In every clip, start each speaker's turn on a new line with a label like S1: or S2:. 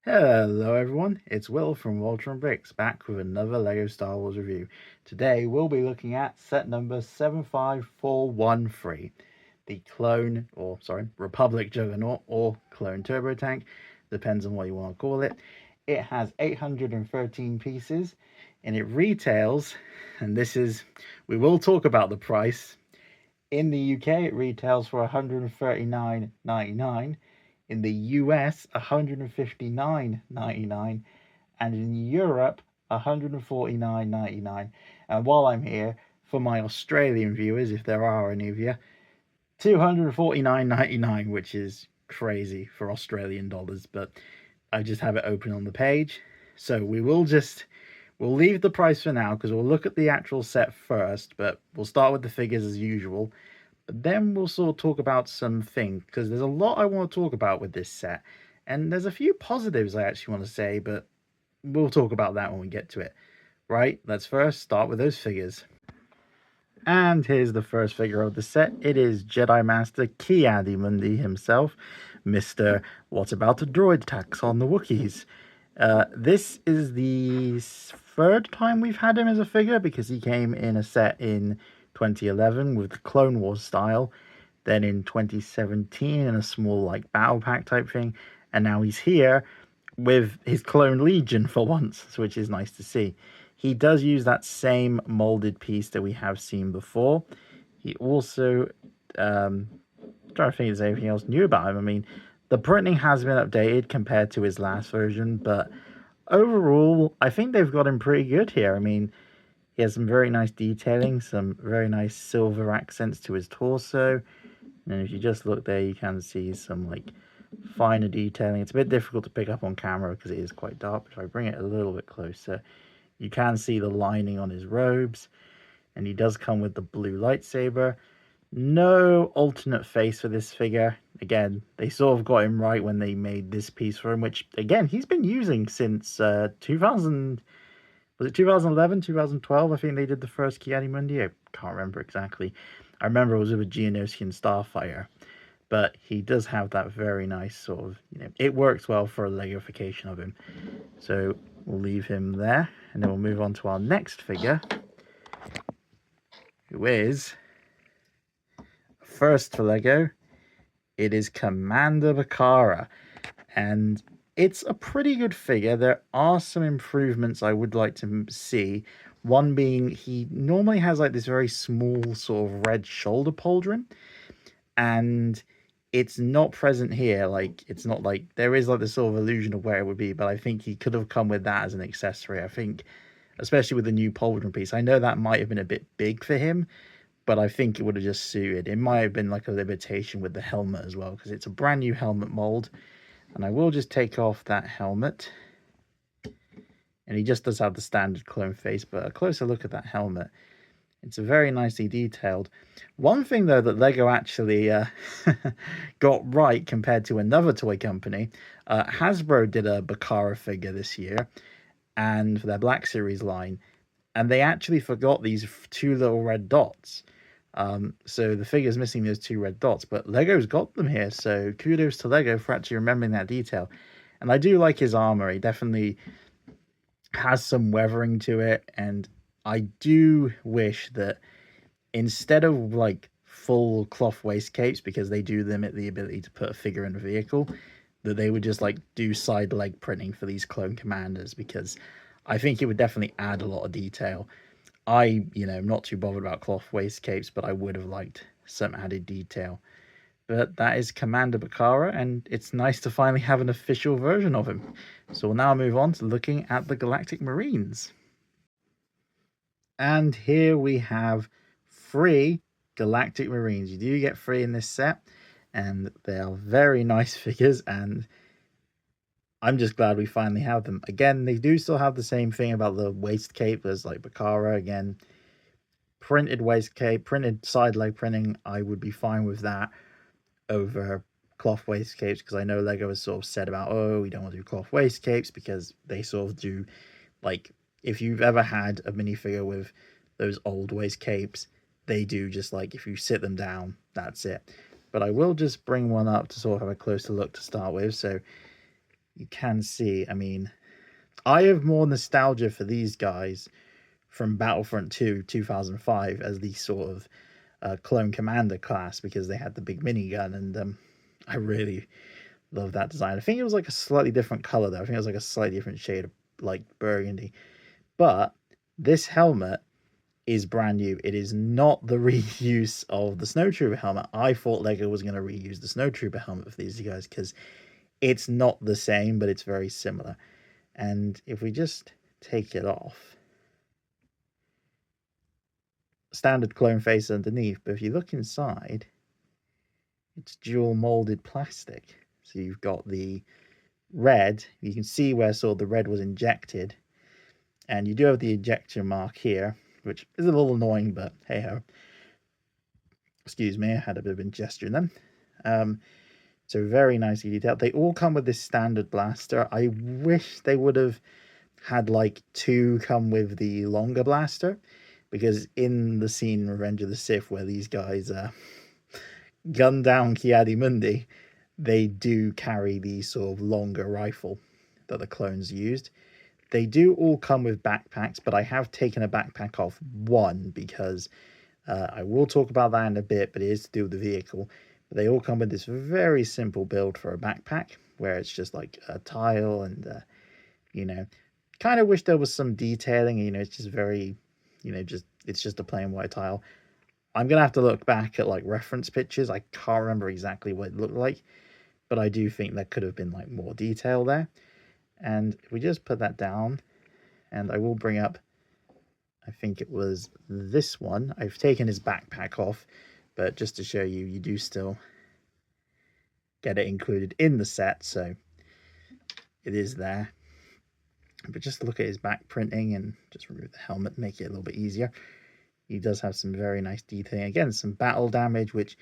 S1: Hello everyone, it's Will from Walter and Bricks back with another LEGO Star Wars review. Today we'll be looking at set number 75413, the Republic Juggernaut or Clone Turbo Tank, depends on what you want to call it. It has 813 pieces and it retails, and we will talk about the price. In the UK it retails for $139.99. In the US, $159.99, and in Europe, $149.99. And while I'm here, for my Australian viewers, if there are any of you, $249.99, which is crazy for Australian dollars, but I just have it open on the page. So we'll leave the price for now because we'll look at the actual set first, but we'll start with the figures as usual. But then we'll sort of talk about some things, because there's a lot I want to talk about with this set. And there's a few positives I actually want to say, but we'll talk about that when we get to it. Right, let's first start with those figures. And here's the first figure of the set. It is Jedi Master Ki-Adi-Mundi himself, Mr. What About a Droid Tax on the Wookiees. This is the third time we've had him as a figure, because he came in a set in 2011 with the Clone Wars style, then in 2017 in a small like battle pack type thing, and now he's here with his Clone Legion for once, which is nice to see. He does use that same molded piece that we have seen before. He also, trying to think if there's anything else new about him. I mean, the printing has been updated compared to his last version, but overall, I think they've got him pretty good here. I mean, he has some very nice detailing, some very nice silver accents to his torso. And if you just look there, you can see some like finer detailing. It's a bit difficult to pick up on camera because it is quite dark, but if I bring it a little bit closer, you can see the lining on his robes. And he does come with the blue lightsaber. No alternate face for this figure. Again, they sort of got him right when they made this piece for him, which, again, he's been using since 2000... Was it 2011, 2012? I think they did the first Ki-Adi-Mundi. I can't remember exactly. I remember it was with a Geonosian Starfighter. But he does have that very nice sort of, it works well for a Legoification of him. So we'll leave him there. And then we'll move on to our next figure, who is, first to Lego, it is Commander Bakara. And it's a pretty good figure. There are some improvements I would like to see. One being he normally has like this very small sort of red shoulder pauldron, and it's not present here. Like, it's not like there is like the sort of illusion of where it would be, but I think he could have come with that as an accessory. I think, especially with the new pauldron piece, I know that might have been a bit big for him, but I think it would have just suited. It might have been like a limitation with the helmet as well, because it's a brand new helmet mold. And I will just take off that helmet. And he just does have the standard clone face, but a closer look at that helmet, it's very nicely detailed. One thing, though, that LEGO actually got right compared to another toy company, Hasbro did a Bakara figure this year, and for their Black Series line, and they actually forgot these two little red dots. So the figure's missing those two red dots, but LEGO's got them here, so kudos to LEGO for actually remembering that detail. And I do like his armor. He definitely has some weathering to it, and I do wish that instead of like full cloth waist capes, because they do limit the ability to put a figure in a vehicle, that they would just like do side leg printing for these clone commanders, because I think it would definitely add a lot of detail. I'm not too bothered about cloth waist capes, but I would have liked some added detail. But that is Commander Bakara, and it's nice to finally have an official version of him. So we'll now move on to looking at the Galactic Marines. And here we have 3 Galactic Marines. You do get 3 in this set, and they are very nice figures, and I'm just glad we finally have them. Again, they do still have the same thing about the waist cape as like Bakara. Again, printed waist cape, printed side leg printing, I would be fine with that over cloth waist capes, because I know LEGO has sort of said about, oh, we don't want to do cloth waist capes, because they sort of do, like, if you've ever had a minifigure with those old waist capes, they do just like, if you sit them down, that's it. But I will just bring one up to sort of have a closer look to start with. So you can see, I mean, I have more nostalgia for these guys from Battlefront 2 2005 as the sort of clone commander class, because they had the big minigun, and I really love that design. I think it was like a slightly different color though. I think it was like a slightly different shade of like burgundy. But this helmet is brand new. It is not the reuse of the Snowtrooper helmet. I thought Lego was going to reuse the Snowtrooper helmet for these guys because it's not the same, but it's very similar. And if we just take it off, standard clone face underneath, but if you look inside, it's dual molded plastic. So you've got the red, you can see where sort of the red was injected, and you do have the ejector mark here, which is a little annoying, but hey ho. Excuse me, I had a bit of indigestion then. So very nicely detailed. They all come with this standard blaster. I wish they would have had like 2 come with the longer blaster, because in the scene Revenge of the Sith where these guys gun down Ki-Adi-Mundi, they do carry the sort of longer rifle that the clones used. They do all come with backpacks, but I have taken a backpack off one because I will talk about that in a bit, but it is to do with the vehicle. But they all come with this very simple build for a backpack, where it's just like a tile and, you know, kind of wish there was some detailing. You know, it's just very, you know, it's just a plain white tile. I'm going to have to look back at like reference pictures. I can't remember exactly what it looked like, but I do think there could have been like more detail there. And if we just put that down, and I will bring up, I think it was this one. I've taken his backpack off, but just to show you, you do still get it included in the set, so it is there. But just look at his back printing and just remove the helmet, make it a little bit easier. He does have some very nice detailing. Again, some battle damage, which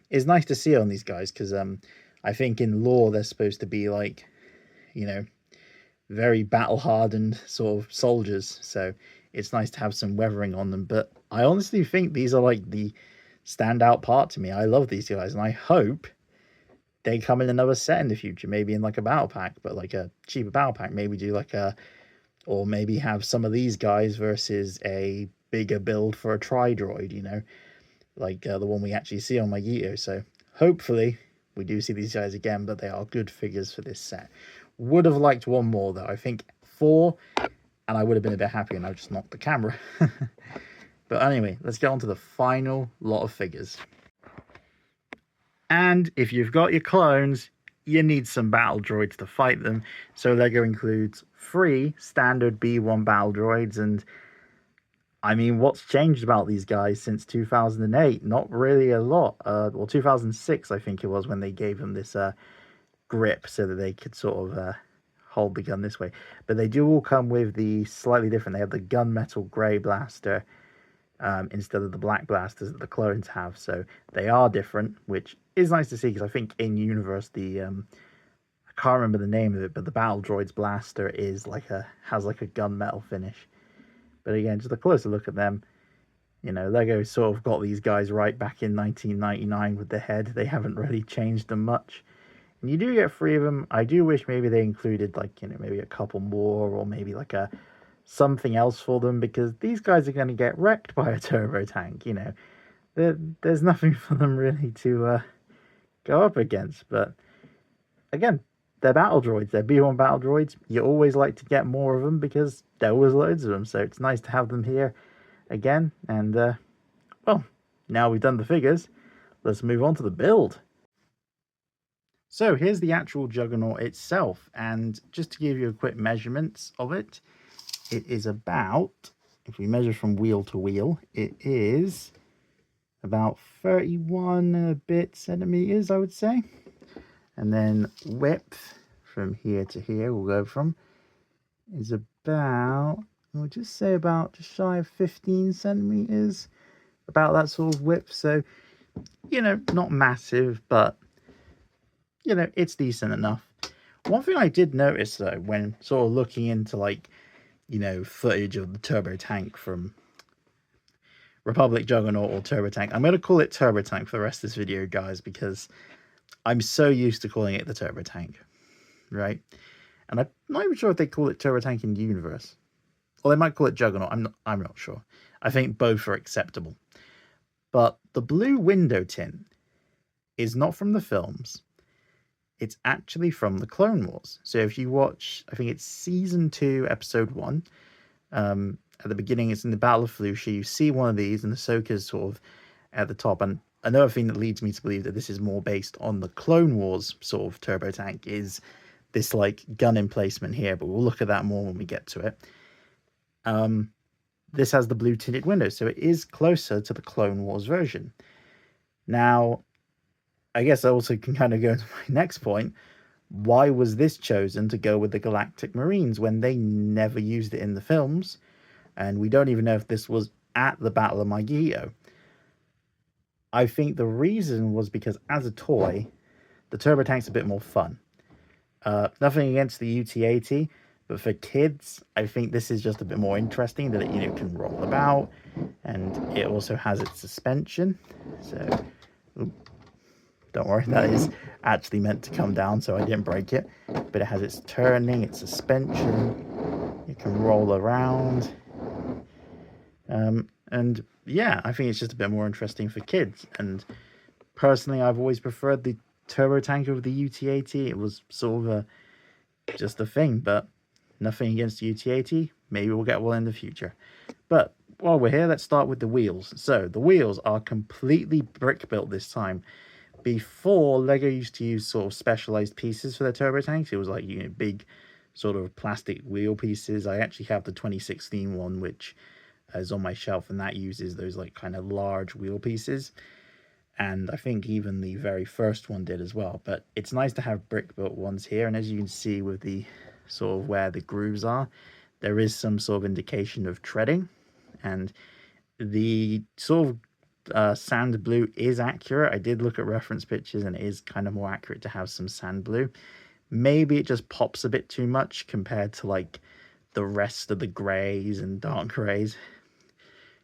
S1: is nice to see on these guys, because I think in lore they're supposed to be like, you know, very battle hardened sort of soldiers, so it's nice to have some weathering on them. But I honestly think these are like the standout part to me. I love these guys, and I hope they come in another set in the future, maybe in like a battle pack, but like a cheaper battle pack. Maybe do like a, or maybe have some of these guys versus a bigger build for a tri-droid, you know, like the one we actually see on Magneto. So hopefully we do see these guys again, but they are good figures for this set. Would have liked one more though. I think 4, and I would have been a bit happier, and I just knocked the camera. But anyway, let's get on to the final lot of figures. And if you've got your clones, you need some battle droids to fight them. So Lego includes 3 standard B1 battle droids, and I mean, what's changed about these guys since 2008? Not really a lot. Well, 2006, I think it was, when they gave them this grip so that they could sort of hold the gun this way. But they do all come with the slightly different. They have the gunmetal grey blaster instead of the black blasters that the clones have. So they are different, which is nice to see, because I think in universe the I can't remember the name of it, but the battle droid's blaster is like has like a gunmetal finish. But again, just a closer look at them. You know, Lego sort of got these guys right back in 1999 with the head. They haven't really changed them much. And you do get 3 of them. I do wish maybe they included like, you know, maybe a couple more, or maybe like a something else for them, because these guys are going to get wrecked by a turbo tank. You know, there's nothing for them really to go up against. But again, they're battle droids. They're B1 battle droids. You always like to get more of them because there was loads of them. So it's nice to have them here again. And well, now we've done the figures, let's move on to the build. So here's the actual Juggernaut itself, and just to give you a quick measurements of it, it is about, if we measure from wheel to wheel, it is about 31 and a bit centimeters, I would say. And then width from here to here, we'll go from, is about, we'll just say about just shy of 15 centimeters, about that sort of width. So, you know, not massive, but you know, it's decent enough. One thing I did notice though, when sort of looking into like, you know, footage of the turbo tank from Republic Juggernaut or turbo tank, I'm going to call it turbo tank for the rest of this video, guys, because I'm so used to calling it the turbo tank, right? And I'm not even sure if they call it turbo tank in the universe. Or they might call it Juggernaut. I'm not sure. I think both are acceptable. But the blue window tint is not from the films. It's actually from the Clone Wars. So if you watch, I think it's season 2, episode 1. At the beginning, it's in the Battle of Fallujah. You see one of these, and Ahsoka's sort of at the top. And another thing that leads me to believe that this is more based on the Clone Wars sort of turbo tank is this like gun emplacement here. But we'll look at that more when we get to it. This has the blue tinted windows, so it is closer to the Clone Wars version. Now, I guess I also can kind of go to my next point. Why was this chosen to go with the Galactic Marines when they never used it in the films? And we don't even know if this was at the Battle of Magneto. I think the reason was because as a toy, the turbo tank's a bit more fun. Nothing against the UT-80, but for kids, I think this is just a bit more interesting that it can roll about, and it also has its suspension. So, don't worry, that is actually meant to come down, so I didn't break it. But it has its turning, its suspension. It can roll around. And yeah, I think it's just a bit more interesting for kids. And personally, I've always preferred the turbo tank over the UT-80. It was sort of just a thing, but nothing against the UT-80. Maybe we'll get one in the future. But while we're here, let's start with the wheels. So the wheels are completely brick built this time. Before, Lego used to use sort of specialized pieces for their turbo tanks. It was like, big sort of plastic wheel pieces. I actually have the 2016 one, which is on my shelf, and that uses those like kind of large wheel pieces. And I think even the very first one did as well. But it's nice to have brick built ones here. And as you can see with the sort of where the grooves are, there is some sort of indication of treading. And the sort of sand blue is accurate. I did look at reference pictures, and it is kind of more accurate to have some sand blue. Maybe it just pops a bit too much compared to like the rest of the grays and dark grays.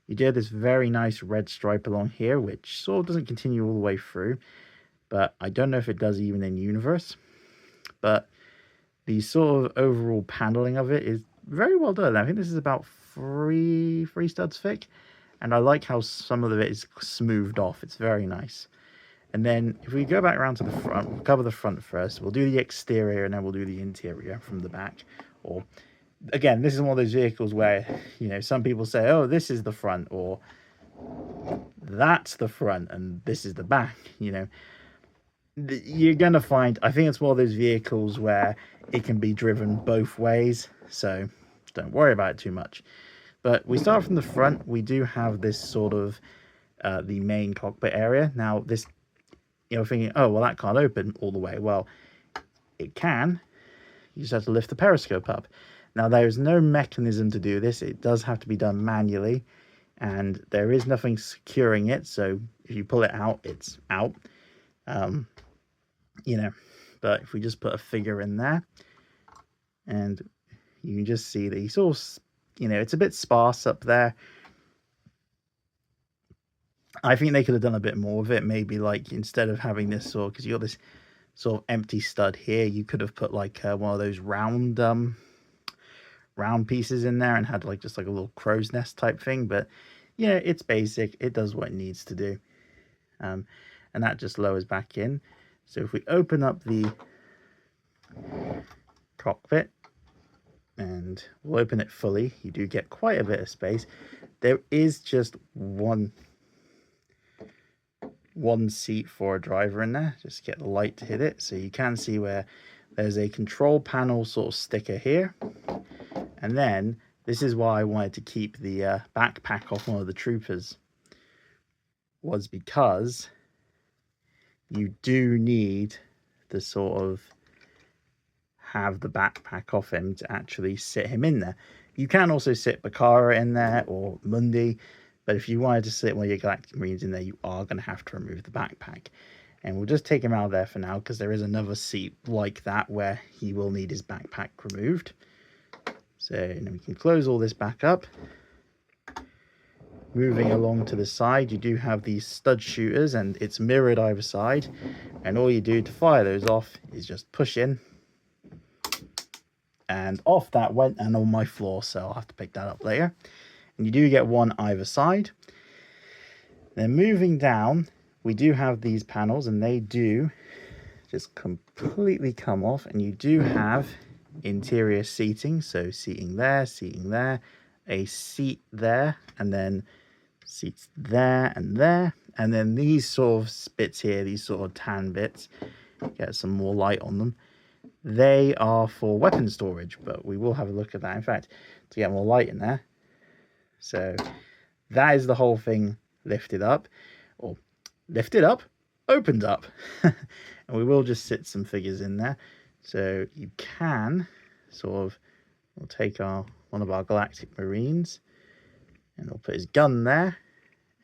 S1: You do have this very nice red stripe along here, which sort of doesn't continue all the way through, but I don't know if it does even in universe. But the sort of overall paneling of it is very well done. I think this is about three studs thick, and I like how some of it is smoothed off. It's very nice. And then if we go back around to the front, we'll cover the front first. We'll do the exterior, and then we'll do the interior from the back. Or again, this is one of those vehicles where, some people say, oh, this is the front, or that's the front, and this is the back. You're going to find, I think it's one of those vehicles where it can be driven both ways, so don't worry about it too much. But we start from the front. We do have this sort of the main cockpit area. Now, this, thinking, oh, well, that can't open all the way. Well, it can. You just have to lift the periscope up. Now, there is no mechanism to do this. It does have to be done manually, and there is nothing securing it. So if you pull it out, it's out. But if we just put a figure in there, and you can just see that he's all, it's a bit sparse up there. I think they could have done a bit more of it. Maybe like instead of having this sort, because you got this sort of empty stud here, you could have put like one of those round pieces in there and had like just like a little crow's nest type thing. But yeah, it's basic. It does what it needs to do. And that just lowers back in. So if we open up the cockpit, and we'll open it fully, you do get quite a bit of space. There is just one seat for a driver in there. Just get the light to hit it, so you can see where there's a control panel sort of sticker here. And then this is why I wanted to keep the backpack off one of the troopers, was because you do need to sort of have the backpack off him to actually sit him in there. You can also sit Bakara in there or Mundi, but if you wanted to sit one of your Galactic Marines in there, you are going to have to remove the backpack. And we'll just take him out of there for now, because there is another seat like that where he will need his backpack removed. So then we can close all this back up. Moving along to the side, you do have these stud shooters, and it's mirrored either side. And all you do to fire those off is just push in. and off that went and on my floor, so I'll have to pick that up later. And you do get one either side. Then moving down, we do have these panels, and they do just completely come off, and you do have interior seating, so seating there, a seat there, and then seats there, and then these sort of bits here, these sort of tan bits, get some more light on them. They are for weapon storage, but we will have a look at that, in fact, to get more light in there. So that is the whole thing lifted up, or lifted up, opened up. And we will just sit some figures in there. So you can sort of, we'll take one of our Galactic Marines, and we'll put his gun there,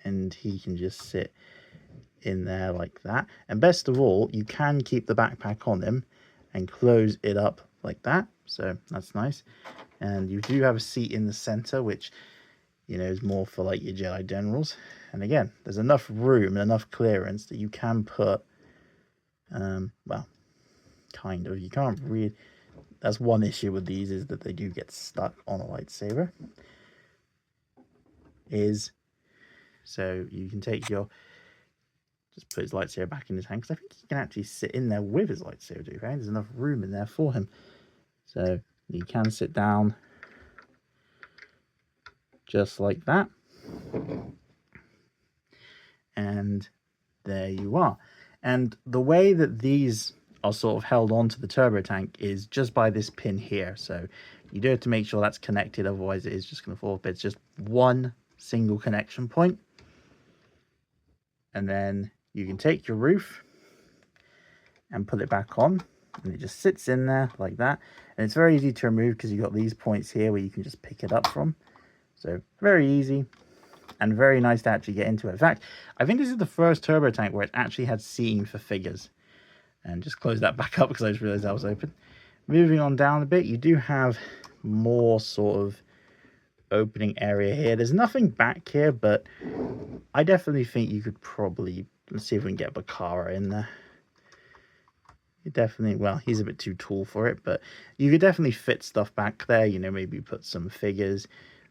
S1: and he can just sit in there like that. And best of all, you can keep the backpack on him and close it up like that, so that's nice. And you do have a seat in the center, which, you know, is more for like your Jedi generals. And again, there's enough room and enough clearance that you can put, well, kind of, you can't really, that's one issue with these, is that they do get stuck on a lightsaber. So you can take your, just put his lightsaber back in his hand, because I think he can actually sit in there with his lightsaber, do you think? There's enough room in there for him. So you can sit down just like that. And there you are. And the way that these are sort of held onto the turbo tank is just by this pin here. So you do have to make sure that's connected, otherwise it is just going to fall off. It's just one single connection point. And then you can take your roof and put it back on, and it just sits in there like that. And it's very easy to remove because you've got these points here where you can just pick it up from. So very easy and very nice to actually get into it. In fact, I think this is the first turbo tank where it actually had seating for figures. And just close that back up because I just realized that was open. Moving on down a bit, you do have more sort of opening area here. There's nothing back here, but I definitely think you could probably, let's see if we can get Bakara in there. You definitely, well, he's a bit too tall for it, but you could definitely fit stuff back there, you know, maybe put some figures.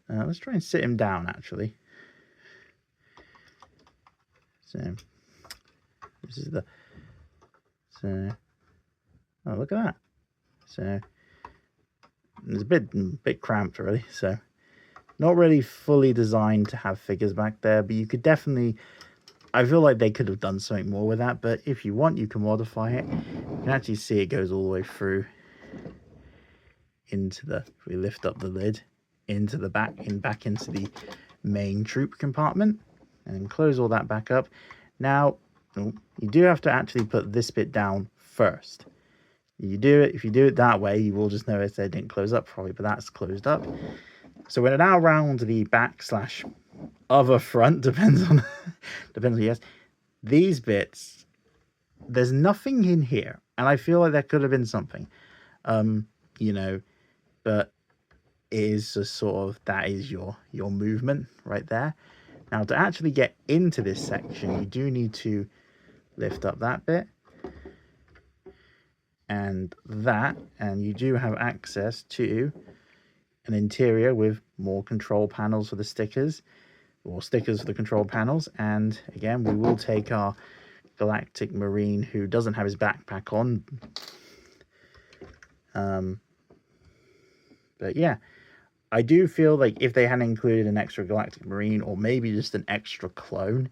S1: Let's try and sit him down, actually. So this is the, so, oh, look at that. So it's a bit cramped really, so not really fully designed to have figures back there, but you could definitely, I feel like they could have done something more with that, but if you want, you can modify it. You can actually see it goes all the way through into the, if we lift up the lid, into the back into the main troop compartment, and close all that back up. Now, you do have to actually put this bit down first. If you do it that way, you will just notice that it didn't close up properly, but that's closed up. So we're now round the back / other front, depends on yes. These bits, there's nothing in here, and I feel like there could have been something, you know, but it is just sort of, that is your movement right there. Now to actually get into this section, you do need to lift up that bit and that, and you do have access to an interior with more control panels for the stickers, or stickers for the control panels. And again, we will take our Galactic Marine who doesn't have his backpack on, but yeah, I do feel like if they hadn't included an extra Galactic Marine, or maybe just an extra clone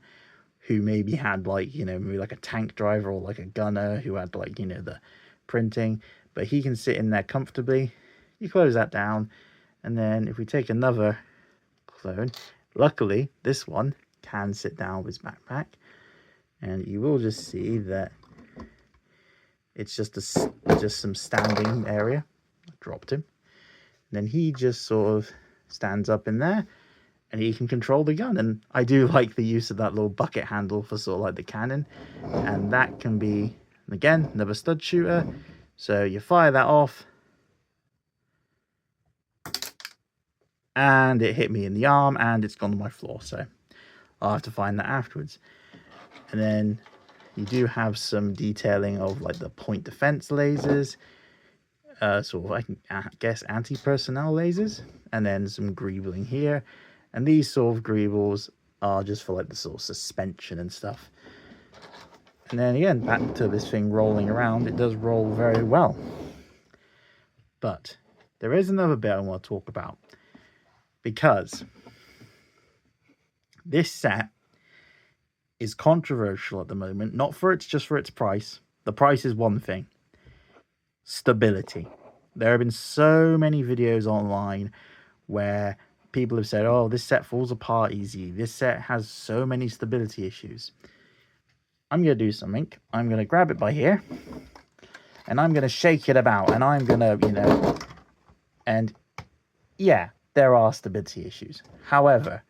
S1: who maybe had, like, you know, maybe like a tank driver or like a gunner who had, like, you know, the printing, but he can sit in there comfortably. You close that down, and then if we take another clone, luckily this one can sit down with his backpack, and you will just see that it's just some standing area. I dropped him. And then he just sort of stands up in there, and he can control the gun. And I do like the use of that little bucket handle for sort of like the cannon, and that can be, again, another stud shooter. So you fire that off, and it hit me in the arm, and it's gone to my floor, so I'll have to find that afterwards. And then you do have some detailing of like the point defense lasers, sort of, I can guess, anti-personnel lasers, and then some greebling here. And these sort of greebles are just for like the sort of suspension and stuff. And then again, back to this thing rolling around, it does roll very well. But there is another bit I want to talk about, because this set is controversial at the moment, not for just for its price. The price is one thing. Stability. There have been so many videos online where people have said, oh, this set falls apart easy. This set has so many stability issues. I'm going to do something. I'm going to grab it by here, and I'm going to shake it about, and I'm going to, and yeah, there are stability issues. However,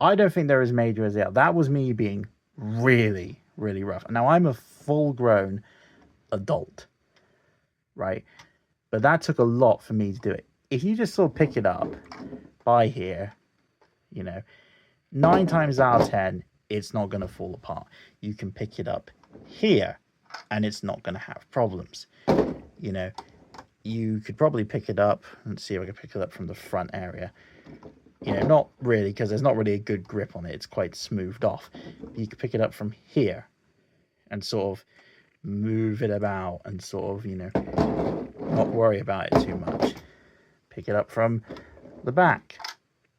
S1: I don't think they're as major as they are. That was me being really, really rough. Now, I'm a full-grown adult, right? But that took a lot for me to do it. If you just sort of pick it up by here, 9 times out of 10, it's not going to fall apart. You can pick it up here, and it's not going to have problems. You could probably pick it up. Let's see if I can pick it up from the front area. Not really, because there's not really a good grip on it. It's quite smoothed off. You could pick it up from here and sort of move it about and sort of, not worry about it too much. Pick it up from the back.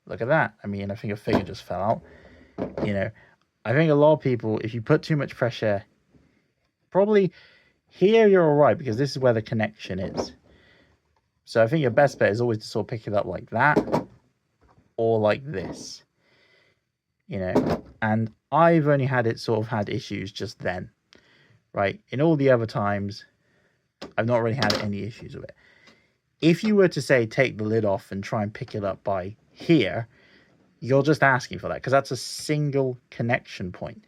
S1: Look at that. I mean, I think a figure just fell out. I think a lot of people, if you put too much pressure, probably here you're all right, because this is where the connection is. So I think your best bet is always to sort of pick it up like that, or like this, and I've only had issues just then, right? In all the other times, I've not really had any issues with it. If you were to say, take the lid off and try and pick it up by here, you're just asking for that, because that's a single connection point.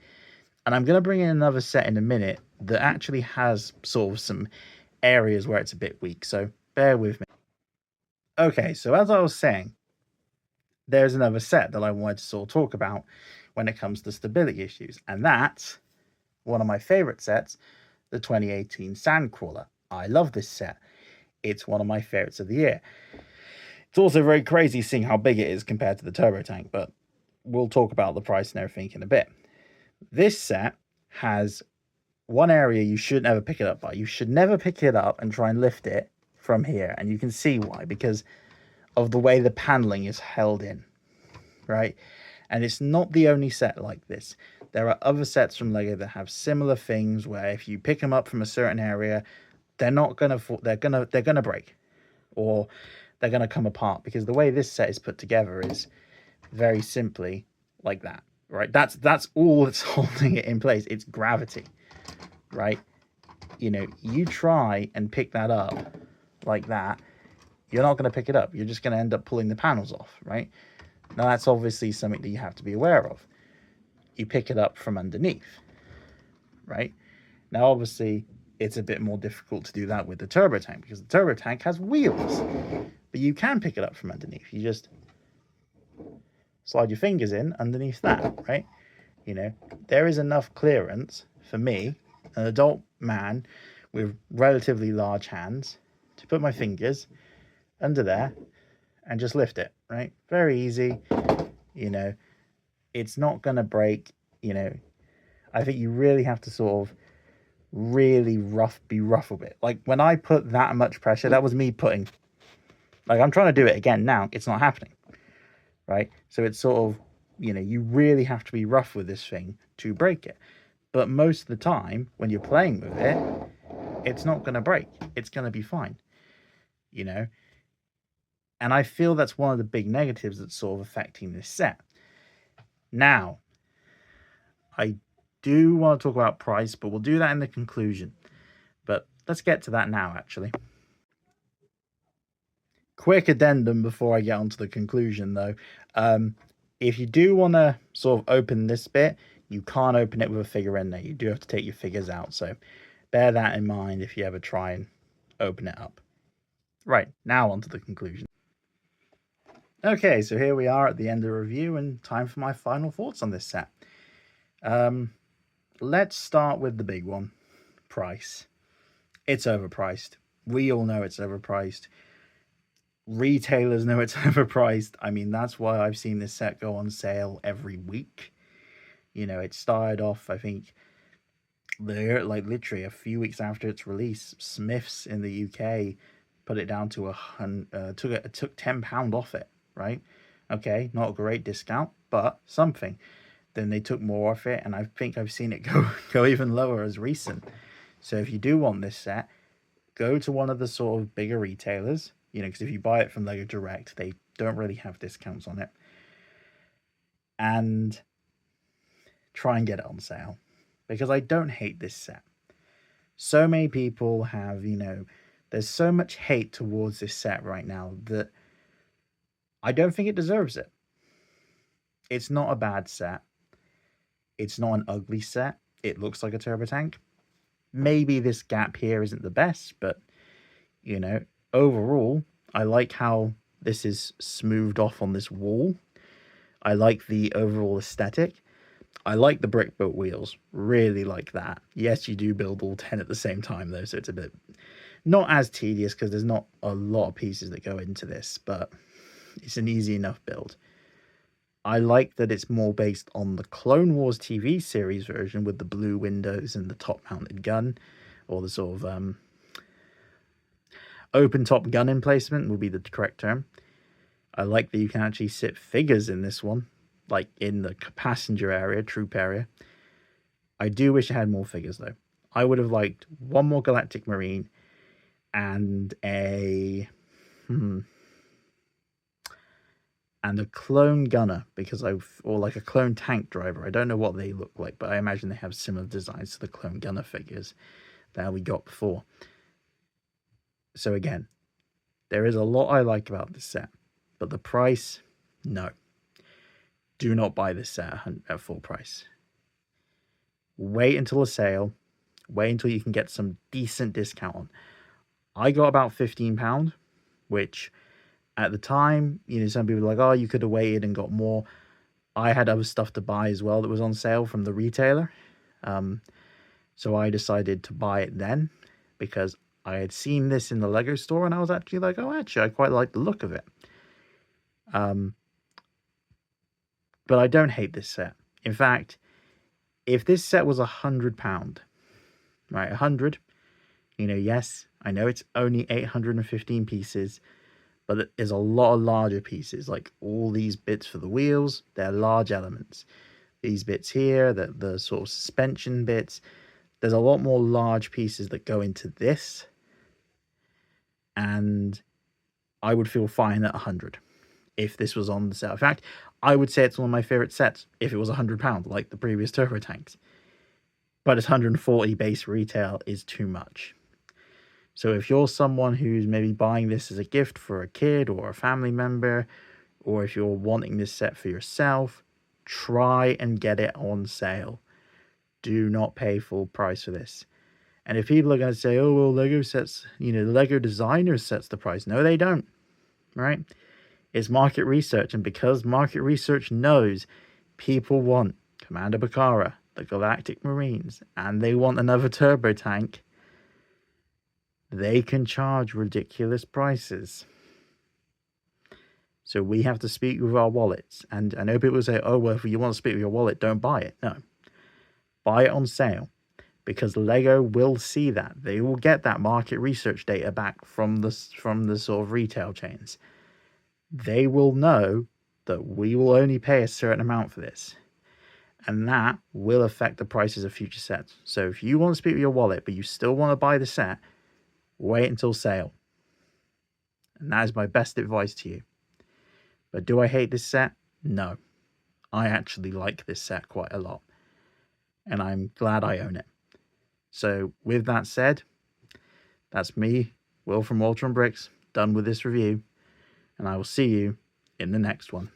S1: And I'm going to bring in another set in a minute that actually has sort of some areas where it's a bit weak, so bear with me. Okay, so as I was saying, there's another set that I wanted to sort of talk about when it comes to stability issues, and that's one of my favorite sets, the 2018 Sandcrawler. I love this set. It's one of my favorites of the year. It's also very crazy seeing how big it is compared to the Turbo Tank, but we'll talk about the price and everything in a bit. This set has one area you should never pick it up by. You should never pick it up and try and lift it from here, and you can see why, because of the way the paneling is held in, right? And it's not the only set like this. There are other sets from Lego that have similar things where if you pick them up from a certain area, they're gonna break, or they're gonna come apart, because the way this set is put together is very simply like that, right? That's all that's holding it in place. It's gravity, right? You try and pick that up like that, you're not going to pick it up. You're just going to end up pulling the panels off, right? Now, that's obviously something that you have to be aware of. You pick it up from underneath, right? Now, obviously, it's a bit more difficult to do that with the Turbo Tank, because the Turbo Tank has wheels. But you can pick it up from underneath. You just slide your fingers in underneath that, right? There is enough clearance for me, an adult man with relatively large hands, to put my fingers under there and just lift it, right? Very easy. It's not going to break. I think you really have to sort of really be rough with it. Like when I put that much pressure, that was me putting, like I'm trying to do it again now, it's not happening, right? So it's sort of, you really have to be rough with this thing to break it. But most of the time when you're playing with it, it's not going to break. It's going to be fine, And I feel that's one of the big negatives that's sort of affecting this set. Now, I do want to talk about price, but we'll do that in the conclusion. But let's get to that now, actually. Quick addendum before I get on to the conclusion, though. If you do want to sort of open this bit, you can't open it with a figure in there. You do have to take your figures out. So bear that in mind if you ever try and open it up. Right, now on to the conclusion. Okay, so here we are at the end of the review, and time for my final thoughts on this set. Let's start with the big one, price. It's overpriced. We all know it's overpriced. Retailers know it's overpriced. I mean, that's why I've seen this set go on sale every week. You know, it started off, I think, there like literally a few weeks after its release. Smiths in the UK put it down to took £10 off it, right? Okay, not a great discount, but something. Then they took more off it, and I think I've seen it go even lower as recent. So if you do want this set, go to one of the sort of bigger retailers, you know, because if you buy it from Lego Direct, they don't really have discounts on it, and try and get it on sale, because I don't hate this set. So many people have, you know, there's so much hate towards this set right now that I don't think it deserves it. It's not a bad set. It's not an ugly set. It looks like a turbo tank. Maybe this gap here isn't the best, but you know, overall, I like how this is smoothed off on this wall. I like the overall aesthetic. I like the brick built wheels. Really like that. Yes, you do build all 10 at the same time though, so it's a bit not as tedious because there's not a lot of pieces that go into this, but it's an easy enough build. I like that it's more based on the Clone Wars TV series version with the blue windows and the top-mounted gun, or the sort of open-top gun emplacement would be the correct term. I like that you can actually sit figures in this one, like in the passenger area, troop area. I do wish I had more figures, though. I would have liked one more Galactic Marine and a clone gunner, or like a clone tank driver. I don't know what they look like, but I imagine they have similar designs to the clone gunner figures that we got before. So again, there is a lot I like about this set, but the price, no. Do not buy this set at full price. Wait until a sale. Wait until you can get some decent discount on. I got about £15, which at the time, you know, some people were like, oh, you could have waited and got more. I had other stuff to buy as well that was on sale from the retailer. So I decided to buy it then because I had seen this in the Lego store and I was actually like, oh, actually, I quite like the look of it. But I don't hate this set. In fact, if this set was £100, right, 100, you know, yes, I know it's only 815 pieces, but there's a lot of larger pieces, like all these bits for the wheels, they're large elements. These bits here, the sort of suspension bits, there's a lot more large pieces that go into this, and I would feel fine at 100 if this was on the sale. In fact, I would say it's one of my favorite sets if it was £100, like the previous turbo tanks. But it's 140 base retail is too much. So if you're someone who's maybe buying this as a gift for a kid or a family member, or if you're wanting this set for yourself, try and get it on sale. Do not pay full price for this. And if people are going to say, oh, well, Lego sets, you know, the Lego designer sets the price. No, they don't, right? It's market research. And because market research knows people want Commander Bakara, the Galactic Marines, and they want another turbo tank, they can charge ridiculous prices. So we have to speak with our wallets. And I know people say, oh, well, if you want to speak with your wallet, don't buy it. No. Buy it on sale. Because Lego will see that. They will get that market research data back from the sort of retail chains. They will know that we will only pay a certain amount for this. And that will affect the prices of future sets. So if you want to speak with your wallet, but you still want to buy the set, wait until sale. And that is my best advice to you. But do I hate this set? No. I actually like this set quite a lot. And I'm glad I own it. So with that said, that's me, Will from Walter and Bricks, done with this review. And I will see you in the next one.